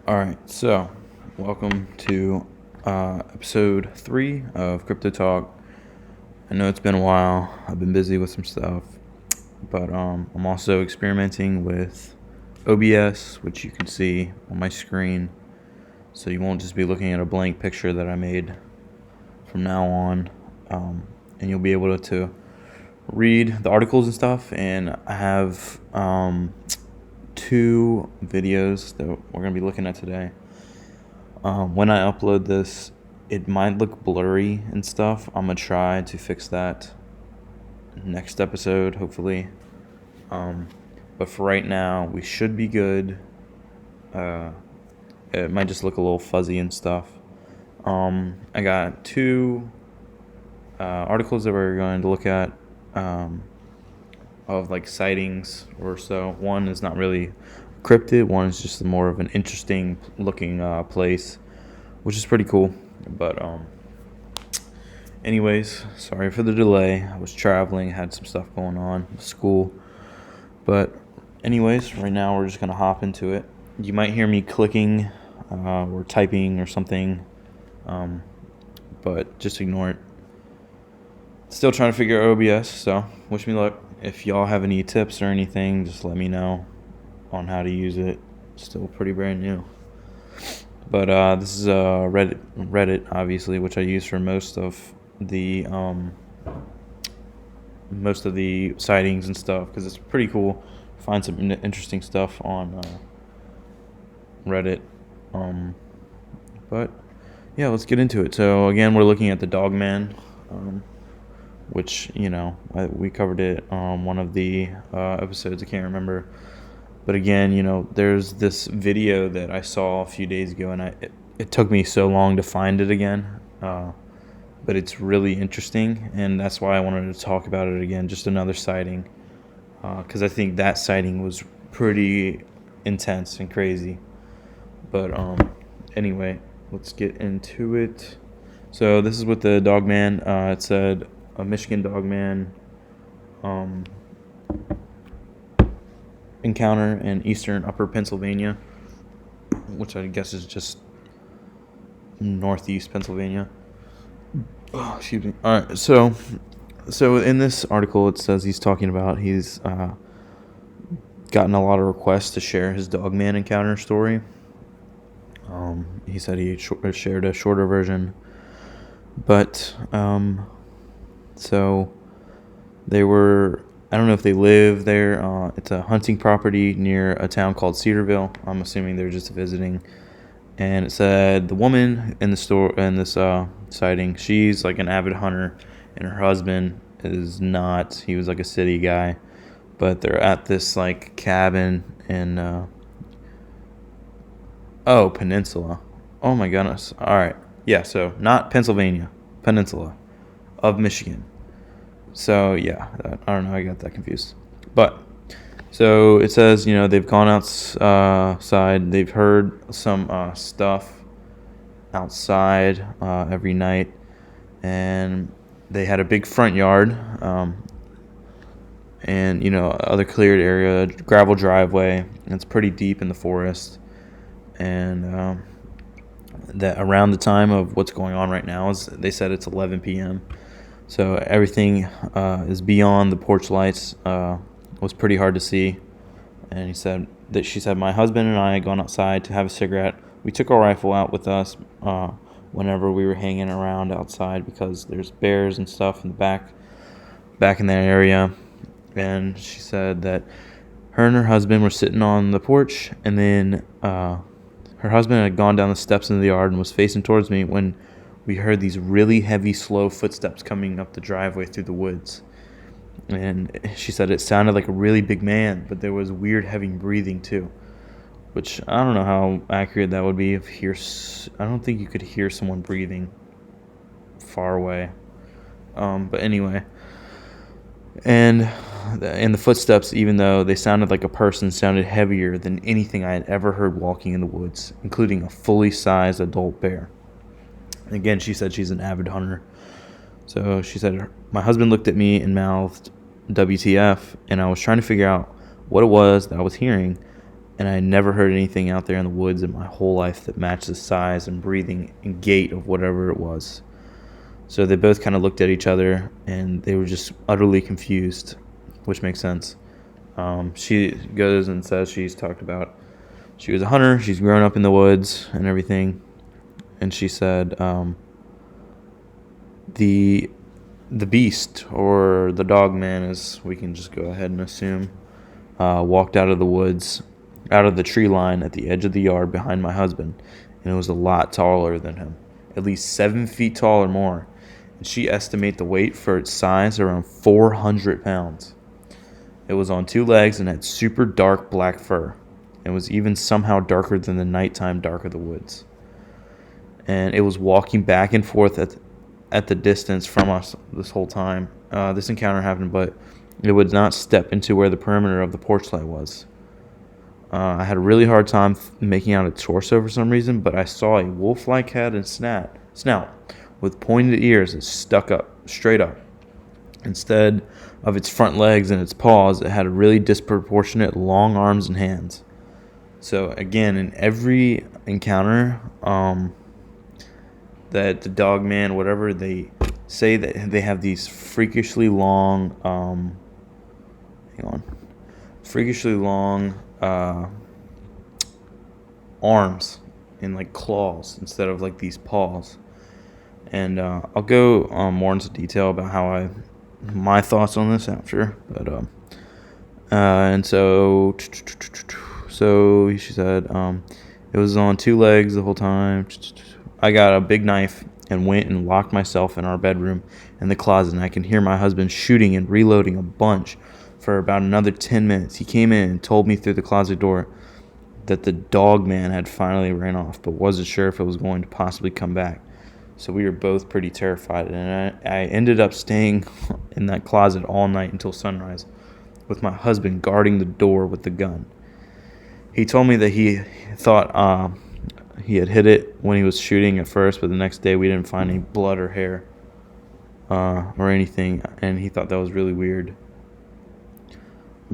All right, so welcome to episode 3 of Crypto Talk. I know it's been a while. I've been busy with some stuff, but I'm also experimenting with OBS, which you can see on my screen. So you won't just be looking at a blank picture that I made from now on, and you'll be able to read the articles and stuff. And I have 2 videos that we're going to be looking at today. When I upload this, it might look blurry and stuff. I'm going to try to fix that next episode, hopefully. But for right now, we should be good. It might just look a little fuzzy and stuff. I got 2 articles that we're going to look at of like sightings or so. One is not really cryptid, one is just more of an interesting looking place, which is pretty cool. But anyways, sorry for the delay. I was traveling, had some stuff going on with school. But anyways, right now we're just gonna hop into it. You might hear me clicking or typing or something, but just ignore it. Still trying to figure out OBS, so wish me luck. If y'all have any tips or anything, just let me know on how to use it. Still pretty brand new. But this is Reddit, obviously, which I use for most of the sightings and stuff, because it's pretty cool. Find some interesting stuff on Reddit. But yeah, let's get into it. So again, we're looking at the Dogman, which, we covered it on one of the episodes. I can't remember. But again, there's this video that I saw a few days ago, and it took me so long to find it again. But it's really interesting, and that's why I wanted to talk about it again, just another sighting. Because I think that sighting was pretty intense and crazy. But anyway, let's get into it. So this is with the Dogman. It said a Michigan Dogman encounter in eastern upper Pennsylvania, which I guess is just northeast Pennsylvania. Oh, excuse me. All right, so in this article it says he's talking about he's gotten a lot of requests to share his Dogman encounter story. He said he shared a shorter version, but so they were, I don't know if they live there. It's a hunting property near a town called Cedarville. I'm assuming they're just visiting. And it said the woman in this sighting, she's like an avid hunter, and her husband is not. He was like a city guy, but they're at this like cabin in Peninsula. Oh my goodness. All right. Yeah, so not Pennsylvania, Peninsula of Michigan. So yeah, I don't know, I got that confused. But so it says, they've gone outside, they've heard some stuff outside every night, and they had a big front yard, and other cleared area, gravel driveway, and it's pretty deep in the forest. And that around the time of what's going on right now is, they said it's 11 p.m. So everything is beyond the porch lights. Was pretty hard to see. And she said, my husband and I had gone outside to have a cigarette. We took our rifle out with us whenever we were hanging around outside, because there's bears and stuff in the back in that area. And she said that her and her husband were sitting on the porch, and then her husband had gone down the steps into the yard and was facing towards me when we heard these really heavy, slow footsteps coming up the driveway through the woods. And she said it sounded like a really big man, but there was weird, heavy breathing too, which I don't know how accurate that would be. I don't think you could hear someone breathing far away. But anyway, and the footsteps, even though they sounded like a person, sounded heavier than anything I had ever heard walking in the woods, including a fully sized adult bear. Again, she said she's an avid hunter. So she said, my husband looked at me and mouthed WTF, and I was trying to figure out what it was that I was hearing, and I never heard anything out there in the woods in my whole life that matched the size and breathing and gait of whatever it was. So they both kind of looked at each other, and they were just utterly confused, which makes sense. She goes and says she was a hunter, she's grown up in the woods and everything, and she said the beast, or the Dogman, as we can just go ahead and assume, walked out of the woods, out of the tree line at the edge of the yard behind my husband, and it was a lot taller than him, at least 7 feet tall or more. And she estimated the weight for its size around 400 pounds. It was on 2 legs and had super dark black fur. It was even somehow darker than the nighttime dark of the woods. And it was walking back and forth at the distance from us this whole time. This encounter happened, but it would not step into where the perimeter of the porch light was. I had a really hard time making out its torso for some reason, but I saw a wolf-like head and snout with pointed ears that stuck up, straight up. Instead of its front legs and its paws, it had a really disproportionate long arms and hands. So again, in every encounter, that the Dogman, whatever, they say that they have these freakishly long, arms and like claws instead of like these paws. And I'll go more into detail about my thoughts on this after. But and so she said it was on 2 legs the whole time. I got a big knife and went and locked myself in our bedroom in the closet, and I can hear my husband shooting and reloading a bunch for about another 10 minutes. He came in and told me through the closet door that the Dogman had finally ran off, but wasn't sure if it was going to possibly come back. So we were both pretty terrified, and I ended up staying in that closet all night until sunrise, with my husband guarding the door with the gun. He told me that he thought he had hit it when he was shooting at first, but the next day we didn't find any blood or hair or anything, and he thought that was really weird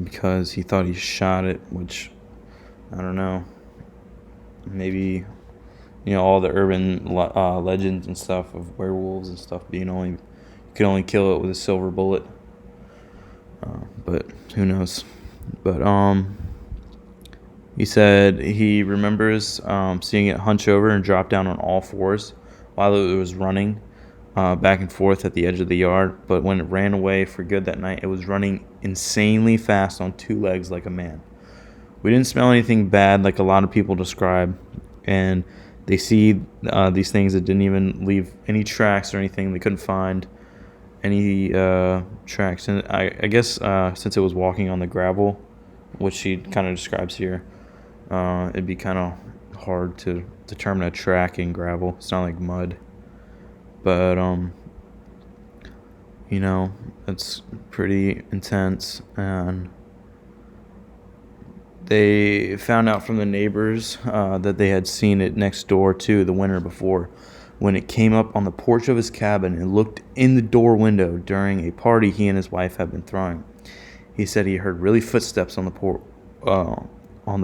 because he thought he shot it, which, I don't know, maybe, all the urban legends and stuff of werewolves and stuff being you could only kill it with a silver bullet, but who knows. But he said he remembers seeing it hunch over and drop down on all fours while it was running back and forth at the edge of the yard. But when it ran away for good that night, it was running insanely fast on 2 legs like a man. We didn't smell anything bad like a lot of people describe, and they see these things that didn't even leave any tracks or anything. They couldn't find any tracks. And I guess since it was walking on the gravel, which she kind of describes here, it'd be kind of hard to determine a track in gravel. It's not like mud. But, it's pretty intense. And they found out from the neighbors that they had seen it next door too the winter before, when it came up on the porch of his cabin and looked in the door window during a party he and his wife had been throwing. He said he heard really footsteps on the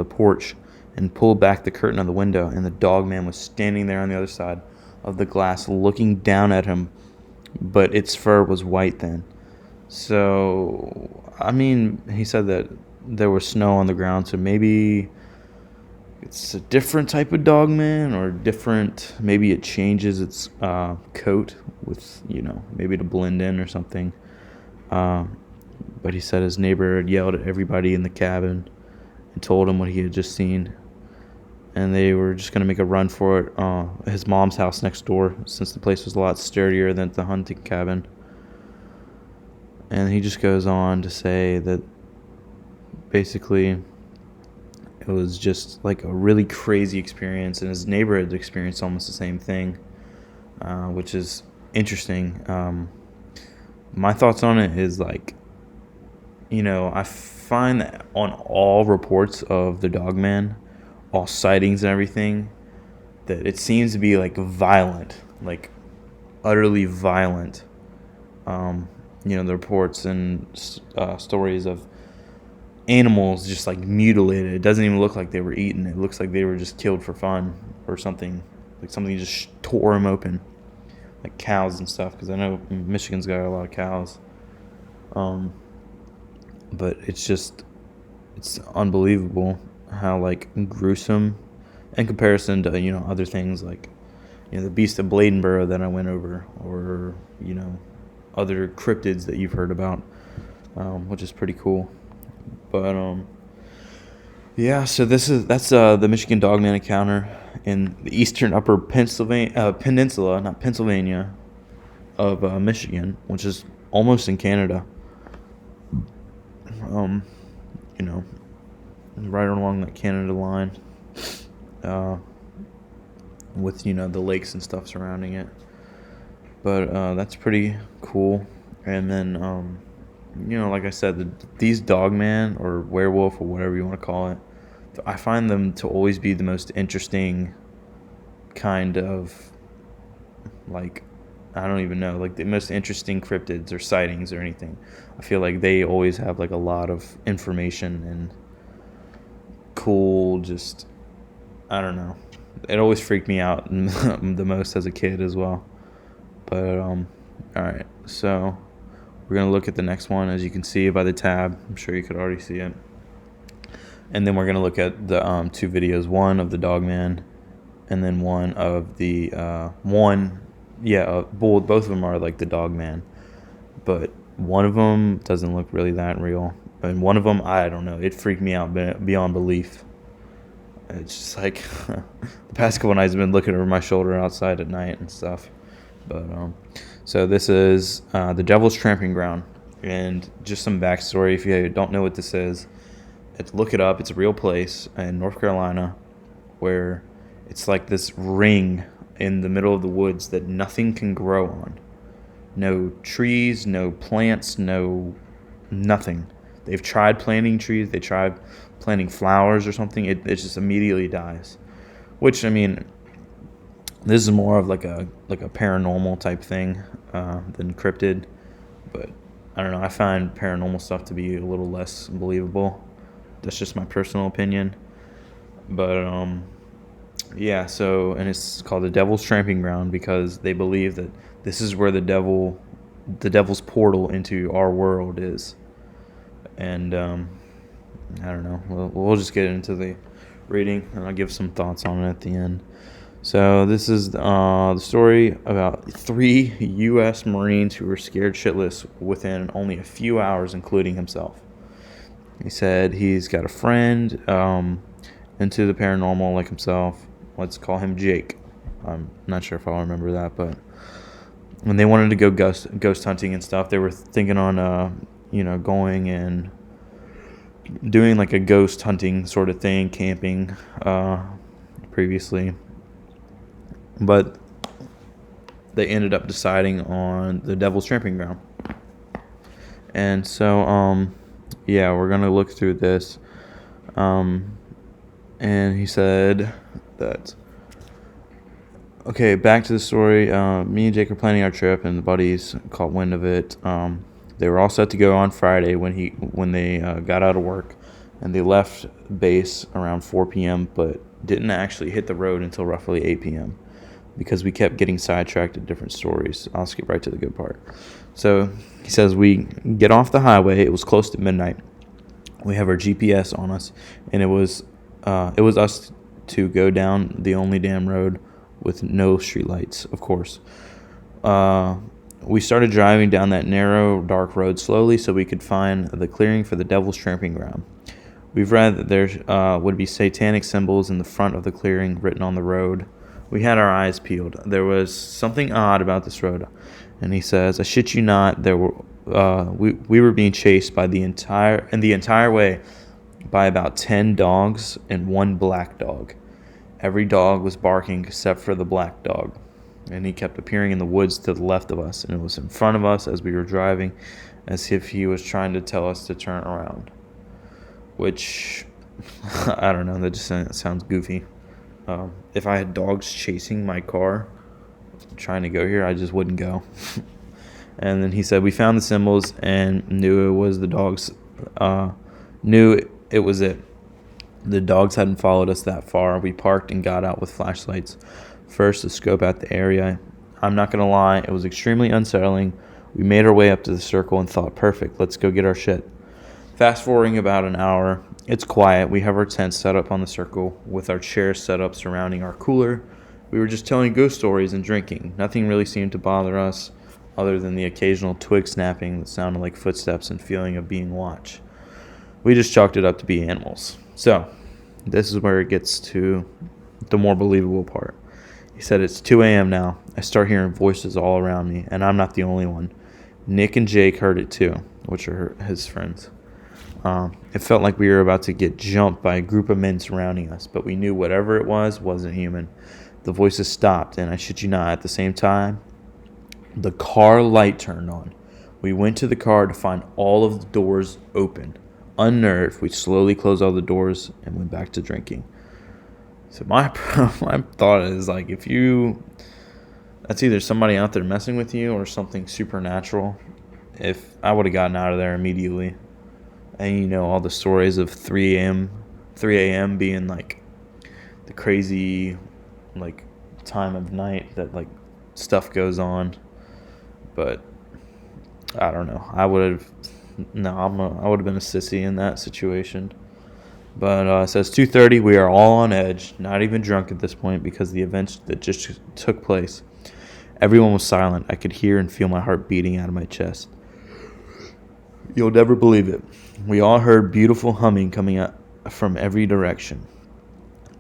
porch and pulled back the curtain of the window, and the Dogman was standing there on the other side of the glass looking down at him, but its fur was white then. So, he said that there was snow on the ground, so maybe it's a different type of Dogman, or maybe it changes its coat with, maybe to blend in or something. But he said his neighbor had yelled at everybody in the cabin and told him what he had just seen, and they were just going to make a run for it, his mom's house next door, since the place was a lot sturdier than the hunting cabin. And he just goes on to say that basically it was just like a really crazy experience, and his neighbor had experienced almost the same thing, which is interesting. My thoughts on it is like, I find that on all reports of the Dogman, all sightings and everything, that it seems to be like violent, like utterly violent. The reports and stories of animals just like mutilated. It doesn't even look like they were eaten. It looks like they were just killed for fun or something. Like something just tore them open, like cows and stuff. Because I know Michigan's got a lot of cows. But it's unbelievable how like gruesome in comparison to other things like the Beast of Bladenborough that I went over, or other cryptids that you've heard about, which is pretty cool. But yeah, so that's the Michigan Dogman encounter in the eastern upper peninsula, not Pennsylvania, of Michigan, which is almost in Canada. Right along that Canada line, with the lakes and stuff surrounding it. But that's pretty cool. And then like I said, these Dogman or werewolf or whatever you want to call it, I find them to always be the most interesting kind of, like, I don't even know, like the most interesting cryptids or sightings or anything. I feel like they always have like a lot of information and cool, just, I don't know. It always freaked me out the most as a kid as well. But all right, so we're gonna look at the next one. As you can see by the tab, I'm sure you could already see it. And then we're gonna look at the two videos, one of the Dogman, and then one of the both of them are like the Dogman, but one of them doesn't look really that real, and one of them, I don't know, it freaked me out beyond belief. It's just like the past couple nights I've been looking over my shoulder outside at night and stuff. But so this is the Devil's Tramping Ground, and just some backstory if you don't know what this is. Look it up. It's a real place in North Carolina where it's like this ring in the middle of the woods that nothing can grow on. No trees, no plants, no nothing. They've tried planting trees. They tried planting flowers or something. It just immediately dies. Which, I mean, this is more of like a paranormal type thing than cryptid. But I don't know. I find paranormal stuff to be a little less believable. That's just my personal opinion. But yeah, so, and it's called the Devil's Tramping Ground because they believe that this is where the devil's portal into our world is. And I don't know. We'll just get into the reading, and I'll give some thoughts on it at the end. So this is the story about 3 U.S. Marines who were scared shitless within only a few hours, including himself. He said he's got a friend into the paranormal like himself. Let's call him Jake. I'm not sure if I'll remember that, but when they wanted to go ghost hunting and stuff, they were thinking on going and doing like a ghost hunting sort of thing, camping previously. But they ended up deciding on the Devil's Tramping Ground. And so yeah, we're going to look through this. And he said that, okay, back to the story. Me and Jake were planning our trip, and the buddies caught wind of it. They were all set to go on Friday when they got out of work, and they left base around 4 p.m., but didn't actually hit the road until roughly 8 p.m. because we kept getting sidetracked at different stories. I'll skip right to the good part. So he says we get off the highway. It was close to midnight. We have our GPS on us, and it was us to go down the only damn road with no streetlights, of course. We started driving down that narrow, dark road slowly so we could find the clearing for the Devil's Tramping Ground. We've read that there would be satanic symbols in the front of the clearing written on the road. We had our eyes peeled. There was something odd about this road. And he says, I shit you not, there were we were being chased by the entire way by about 10 dogs and 1 black dog. Every dog was barking except for the black dog. And he kept appearing in the woods to the left of us, and it was in front of us as we were driving, as if he was trying to tell us to turn around. Which, I don't know, that just sounds goofy. If I had dogs chasing my car, trying to go here, I just wouldn't go. And then he said, we found the symbols and knew it was the dogs Knew it was it. The dogs hadn't followed us that far. We parked and got out with flashlights first to scope out the area. I'm not going to lie, it was extremely unsettling. We made our way up to the circle and thought, perfect, let's go get our shit. Fast forwarding about an hour, it's quiet. We have our tent set up on the circle with our chairs set up surrounding our cooler. We were just telling ghost stories and drinking. Nothing really seemed to bother us other than the occasional twig snapping that sounded like footsteps and feeling of being watched. We just chalked it up to be animals. So, this is where it gets to the more believable part. He said, it's 2 a.m. now. I start hearing voices all around me, and I'm not the only one. Nick and Jake heard it too, which are his friends. It felt like we were about to get jumped by a group of men surrounding us, but we knew whatever it was wasn't human. The voices stopped, and I shit you not, at the same time, the car light turned on. We went to the car to find all of the doors open. Unnerved, we slowly closed all the doors and went back to drinking. So my thought is, like, that's either somebody out there messing with you or something supernatural. If I would have gotten out of there immediately. And all the stories of 3 a.m. being like the crazy like time of night that like stuff goes on. But I don't know. I would have been a sissy in that situation. But it says 2:30. We are all on edge, not even drunk at this point because the event that just took place. Everyone was silent. I could hear and feel my heart beating out of my chest. You'll never believe it. We all heard beautiful humming coming out from every direction.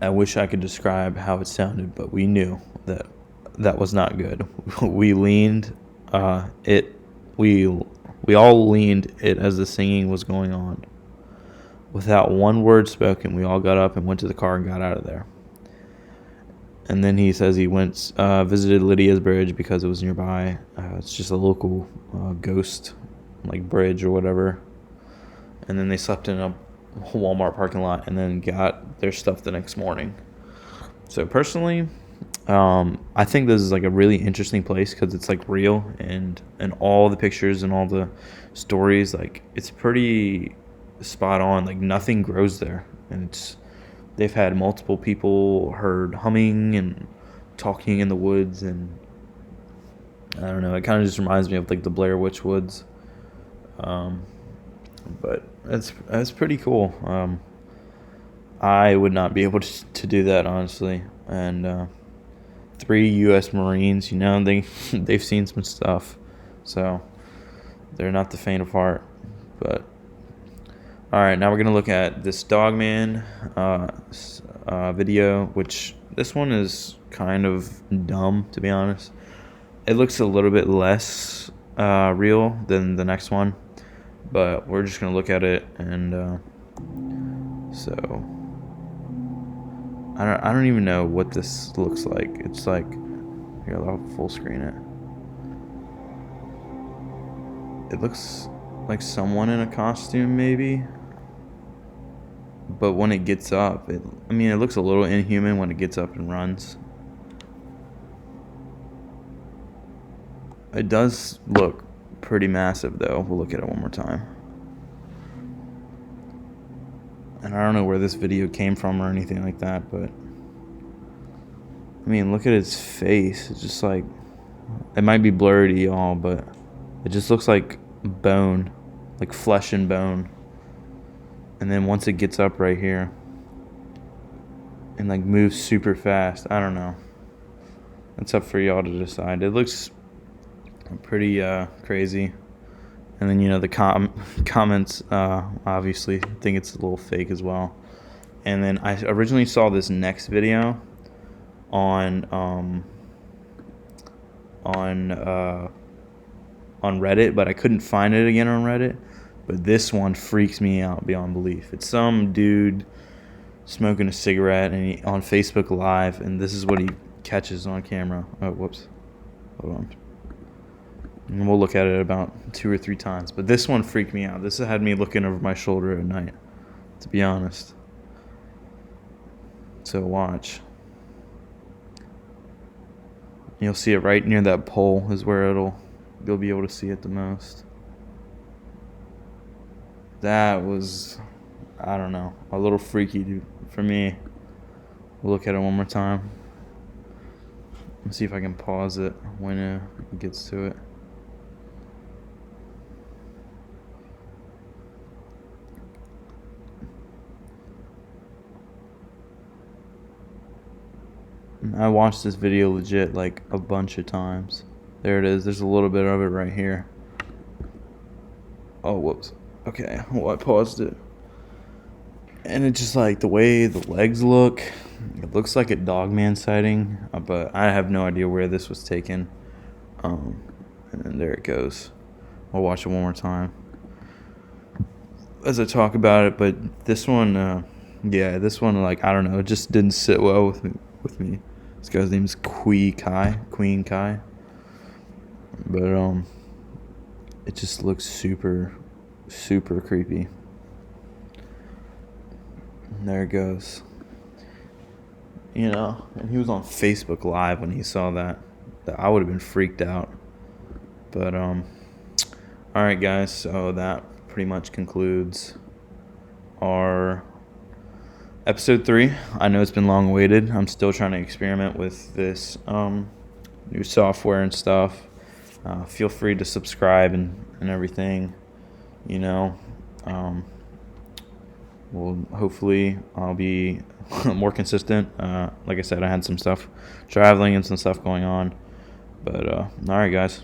I wish I could describe how it sounded, but we knew that was not good. We leaned we all leaned it as the singing was going on. Without one word spoken, we all got up and went to the car and got out of there. And then he says he went visited Lydia's bridge because it was nearby. It's just a local ghost like bridge or whatever. And then they slept in a Walmart parking lot and then got their stuff the next morning. So personally, I think this is like a really interesting place because it's like real, and all the pictures and all the stories, like it's pretty spot on. Like nothing grows there, and they've had multiple people heard humming and talking in the woods, and I don't know, it kind of just reminds me of like the Blair Witch Woods. But it's pretty cool. I would not be able to do that, honestly. And 3 U.S. Marines, they've seen some stuff, so they're not the faint of heart. But all right, now we're gonna look at this Dogman video, which this one is kind of dumb, to be honest. It looks a little bit less real than the next one, but we're just gonna look at it, and so I don't even know what this looks like. It's like, here, I'll full screen it. It looks like someone in a costume, maybe. But when it gets up, it looks a little inhuman when it gets up and runs. It does look pretty massive, though. We'll look at it one more time. And I don't know where this video came from or anything like that, but look at its face. It's just like, it might be blurry to y'all, but it just looks like bone, like flesh and bone. And then once it gets up right here and like moves super fast, I don't know. It's up for y'all to decide. It looks pretty crazy. And then the comments obviously think it's a little fake as well. And then I originally saw this next video on Reddit, but I couldn't find it again on Reddit. But this one freaks me out beyond belief. It's some dude smoking a cigarette and on Facebook Live, and this is what he catches on camera. Oh, whoops. Hold on. And we'll look at it about 2 or 3 times. But this one freaked me out. This had me looking over my shoulder at night, to be honest. So watch. You'll see it right near that pole is where you'll be able to see it the most. That was I don't know, a little freaky for me. We'll look at it one more time. Let's see if I can pause it when it gets to it. I watched this video legit like a bunch of times. There it is. There's a little bit of it right here. Oh, whoops. Okay, well, I paused it. And it's just like the way the legs look. It looks like a Dogman sighting, but I have no idea where this was taken. And then there it goes. I'll watch it one more time as I talk about it. But this one, this one, like, I don't know, it just didn't sit well with me. This guy's name is Queen Kai. But it just looks super, super creepy. And there it goes. You know, and he was on Facebook Live when he saw that. I would have been freaked out. But all right, guys. So that pretty much concludes our episode 3. I know it's been long awaited. I'm still trying to experiment with this new software and stuff. Feel free to subscribe and everything. You know, well, hopefully I'll be more consistent. Like I said, I had some stuff traveling and some stuff going on. But all right, guys.